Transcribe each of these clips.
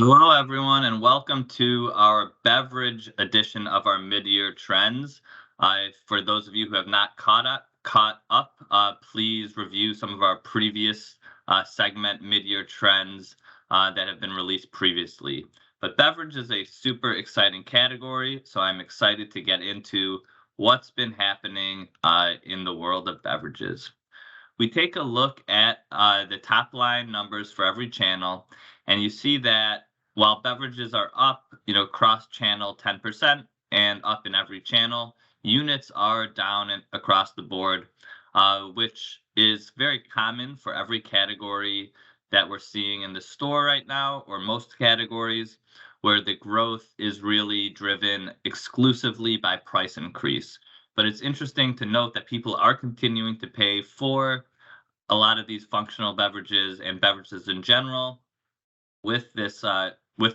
Hello, everyone, and welcome to our beverage edition of our mid-year trends. For those of you who have not caught up, please review some of our previous segment mid-year trends that have been released previously. But beverage is a super exciting category, so I'm excited to get into what's been happening in the world of beverages. We take a look at the top line numbers for every channel, and you see that while beverages are up, cross channel 10% and up in every channel, units are down across the board, which is very common for every category that we're seeing in the store right now, or most categories, where the growth is really driven exclusively by price increase. But it's interesting to note that people are continuing to pay for a lot of these functional beverages and beverages in general with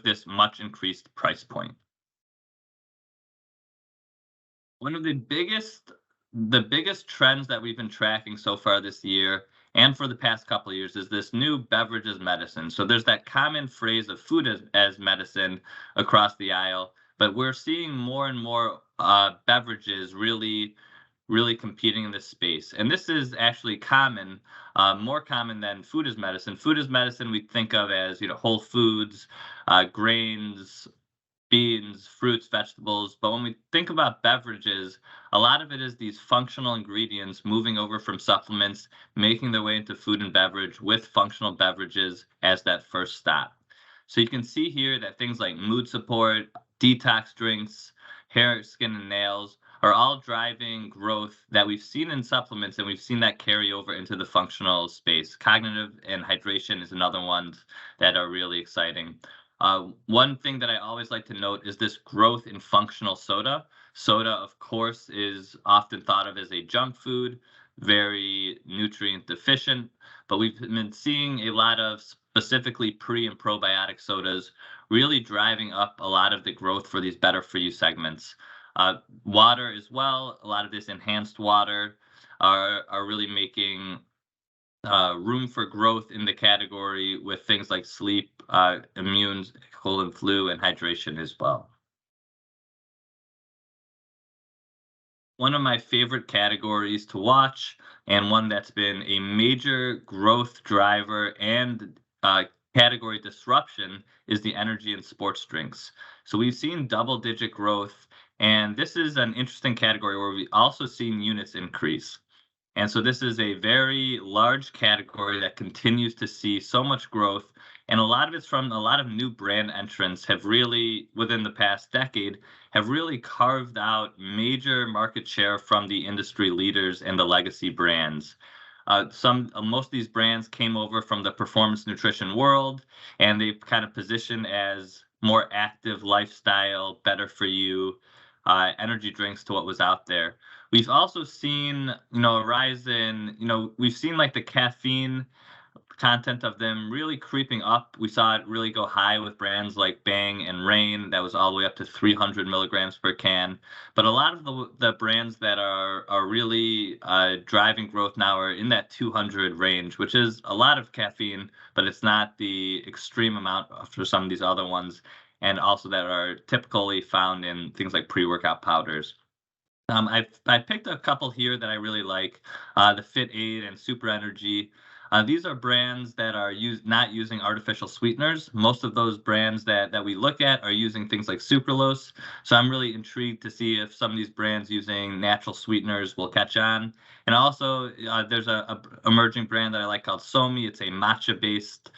this much increased price point. One of the biggest trends that we've been tracking so far this year and for the past couple of years is this new beverage as medicine. So there's that common phrase of food as medicine across the aisle, but we're seeing more and more beverages really competing in this space. And this is actually common, more common than food as medicine. Food as medicine we think of as whole foods, grains, beans, fruits, vegetables. But when we think about beverages, a lot of it is these functional ingredients moving over from supplements, making their way into food and beverage with functional beverages as that first stop. So you can see here that things like mood support, detox drinks, hair, skin, and nails are all driving growth that we've seen in supplements, and we've seen that carry over into the functional space. Cognitive and hydration is another one that are really exciting. One thing that I always like to note is this growth in functional soda. Soda, of course, is often thought of as a junk food, very nutrient deficient, but we've been seeing a lot of specifically pre and probiotic sodas really driving up a lot of the growth for these better for you segments. Water as well, a lot of this enhanced water are really making room for growth in the category with things like sleep, immune, cold and flu, and hydration as well. One of my favorite categories to watch, and one that's been a major growth driver and category disruption, is the energy and sports drinks. So we've seen double-digit growth, and this is an interesting category where we also seen units increase. And so this is a very large category that continues to see so much growth. And a lot of it's from a lot of new brand entrants have really, within the past decade, have really carved out major market share from the industry leaders and the legacy brands. Most of these brands came over from the performance nutrition world, and they've kind of positioned as more active lifestyle, better for you, energy drinks to what was out there. We've also seen, a rise in, we've seen like the caffeine content of them really creeping up. We saw it really go high with brands like Bang and Rain. That was all the way up to 300 milligrams per can. But a lot of the brands that are really driving growth now are in that 200 range, which is a lot of caffeine, but it's not the extreme amount for some of these other ones, and also that are typically found in things like pre-workout powders. I picked a couple here that I really like, the Fit Aid and Super Energy. These are brands that are not using artificial sweeteners. Most of those brands that we look at are using things like sucralose. So I'm really intrigued to see if some of these brands using natural sweeteners will catch on. And also, there's a emerging brand that I like called Somi. It's a matcha-based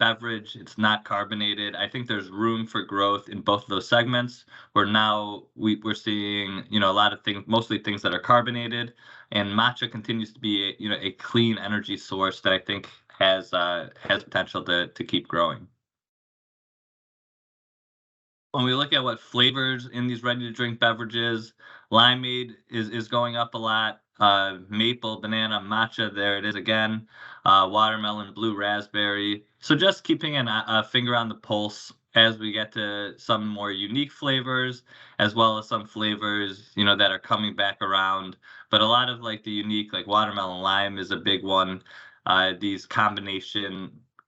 beverage. It's not carbonated. I think there's room for growth in both of those segments. Where now we're seeing a lot of things, mostly things that are carbonated, and matcha continues to be a clean energy source that I think has potential to keep growing. When we look at what flavors in these ready to drink beverages, limeade is going up a lot. Maple, banana, matcha, there it is again. Watermelon, blue raspberry. So just keeping a finger on the pulse as we get to some more unique flavors, as well as some flavors that are coming back around. But a lot of like the unique, like watermelon lime is a big one. These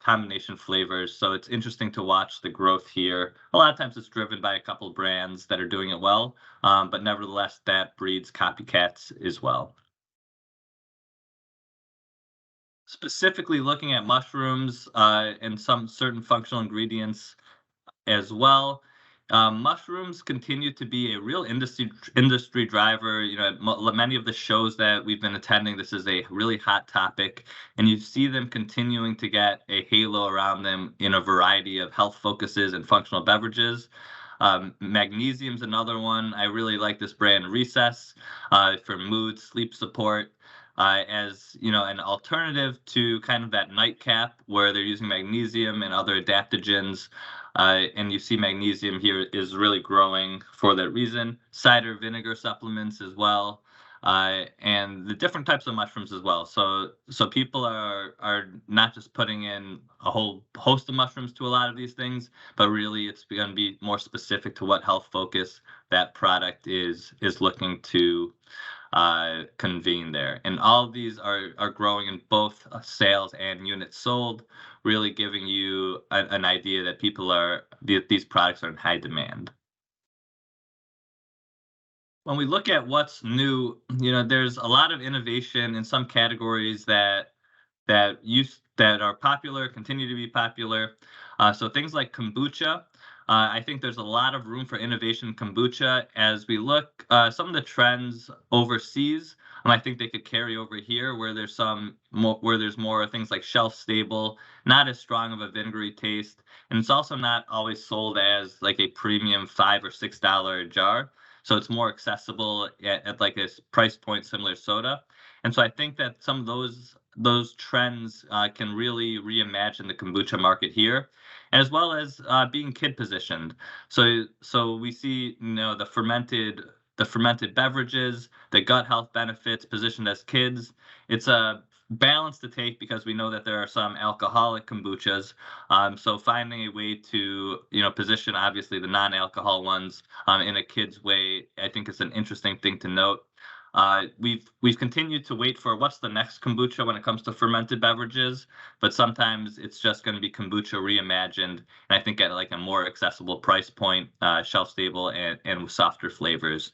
combination flavors. So it's interesting to watch the growth here. A lot of times it's driven by a couple brands that are doing it well, but nevertheless, that breeds copycats as well. Specifically looking at mushrooms and some certain functional ingredients as well. Mushrooms continue to be a real industry driver. Many of the shows that we've been attending, this is a really hot topic, and you see them continuing to get a halo around them in a variety of health focuses and functional beverages. Magnesium's another one. I really like this brand Recess for mood, sleep support. As an alternative to kind of that nightcap where they're using magnesium and other adaptogens, and you see magnesium here is really growing for that reason. Cider vinegar supplements as well, and the different types of mushrooms as well. So people are not just putting in a whole host of mushrooms to a lot of these things, but really it's going to be more specific to what health focus that product is looking to convene there. And all of these are growing in both sales and units sold, really giving you an idea that these products are in high demand. When we look at what's new, there's a lot of innovation in some categories that are popular, continue to be popular. So things like kombucha. I think there's a lot of room for innovation in kombucha as we look some of the trends overseas. I think they could carry over here where there's more things like shelf stable, not as strong of a vinegary taste, and it's also not always sold as like a premium $5 or $6 jar. So it's more accessible at like a price point similar to soda. And so I think that some of those trends can really reimagine the kombucha market here, as well as being kid positioned. So we see the fermented beverages, the gut health benefits positioned as kids. It's a balance to take because we know that there are some alcoholic kombuchas. So finding a way to position obviously the non-alcohol ones in a kid's way, I think is an interesting thing to note. We've continued to wait for what's the next kombucha when it comes to fermented beverages, but sometimes it's just going to be kombucha reimagined, and I think at like a more accessible price point, shelf stable, and with softer flavors.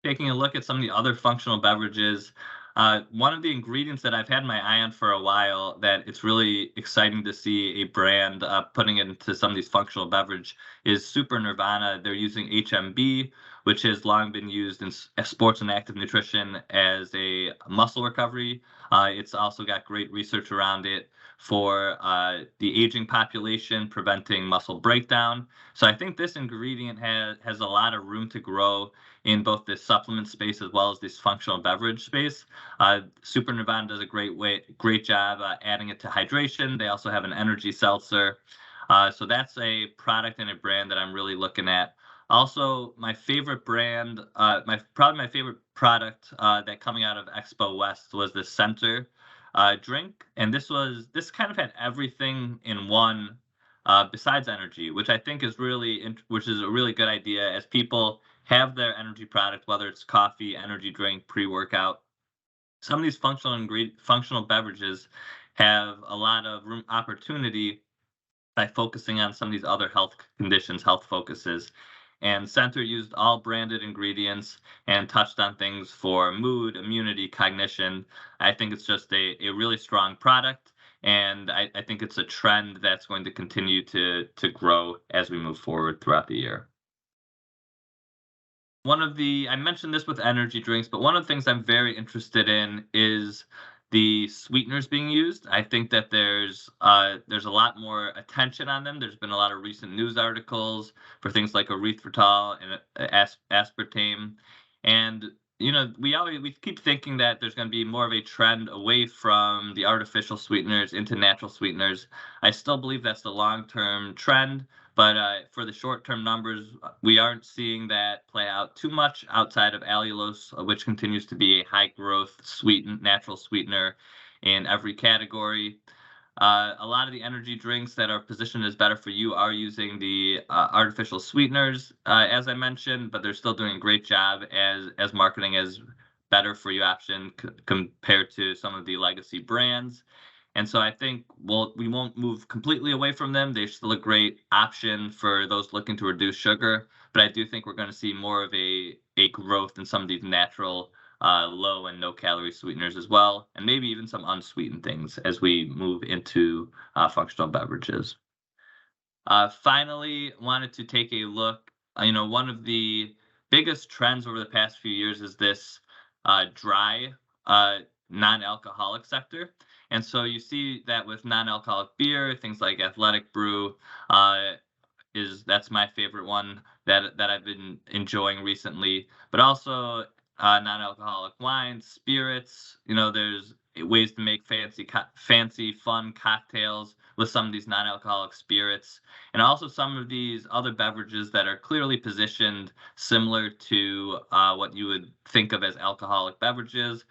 Taking a look at some of the other functional beverages, one of the ingredients that I've had my eye on for a while that it's really exciting to see a brand putting it into some of these functional beverage is Super Nirvana. They're using HMB, which has long been used in sports and active nutrition as a muscle recovery. It's also got great research around it for the aging population, preventing muscle breakdown. So I think this ingredient has a lot of room to grow in both this supplement space as well as this functional beverage space. Super Nirvana does a great job adding it to hydration. They also have an energy seltzer. So that's a product and a brand that I'm really looking at. Also, my favorite brand, probably my favorite product that coming out of Expo West was the Center drink, and this kind of had everything in one besides energy, which I think is which is a really good idea as people have their energy product, whether it's coffee, energy drink, pre-workout. Some of these functional beverages have a lot of room opportunity by focusing on some of these other health conditions, health focuses. And Center used all branded ingredients and touched on things for mood, immunity, cognition. I think it's just a really strong product, and I think it's a trend that's going to continue to grow as we move forward throughout the year. I mentioned this with energy drinks, but one of the things I'm very interested in is the sweeteners being used. I think that there's a lot more attention on them. There's been a lot of recent news articles for things like erythritol and aspartame, and we keep thinking that there's going to be more of a trend away from the artificial sweeteners into natural sweeteners. I still believe that's the long-term trend, but for the short-term numbers, we aren't seeing that play out too much outside of allulose, which continues to be a high-growth natural sweetener in every category. A lot of the energy drinks that are positioned as better for you are using the artificial sweeteners, as I mentioned, but they're still doing a great job as marketing as better for you option compared to some of the legacy brands. And so I think we won't move completely away from them. They're still a great option for those looking to reduce sugar, but I do think we're going to see more of a growth in some of these natural low and no calorie sweeteners as well, and maybe even some unsweetened things as we move into functional beverages. Finally, wanted to take a look. One of the biggest trends over the past few years is this dry, uh, non-alcoholic sector. And so you see that with non-alcoholic beer, things like Athletic Brew, uh, is that's my favorite one that I've been enjoying recently. But also non-alcoholic wines, spirits. There's ways to make fancy, fun cocktails with some of these non-alcoholic spirits, and also some of these other beverages that are clearly positioned similar to what you would think of as alcoholic beverages.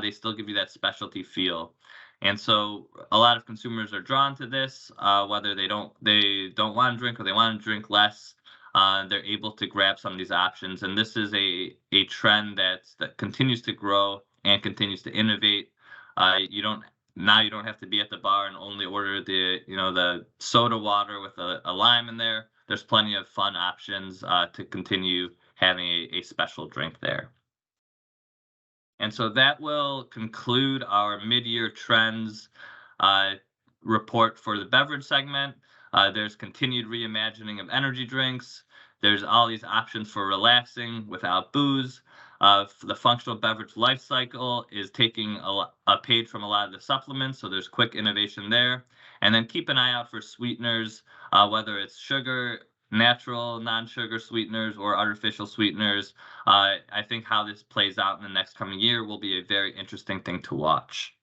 They still give you that specialty feel. And so a lot of consumers are drawn to this, whether they don't want to drink or they want to drink less. They're able to grab some of these options, and this is a trend that continues to grow and continues to innovate. You don't have to be at the bar and only order the soda water with a lime in there. There's plenty of fun options to continue having a special drink there. And so that will conclude our mid-year trends uh, report for the beverage segment. There's continued reimagining of energy drinks. There's all these options for relaxing without booze. The functional beverage life cycle is taking a page from a lot of the supplements, so there's quick innovation there. And then keep an eye out for sweeteners, whether it's sugar, natural, non-sugar sweeteners, or artificial sweeteners. I think how this plays out in the next coming year will be a very interesting thing to watch.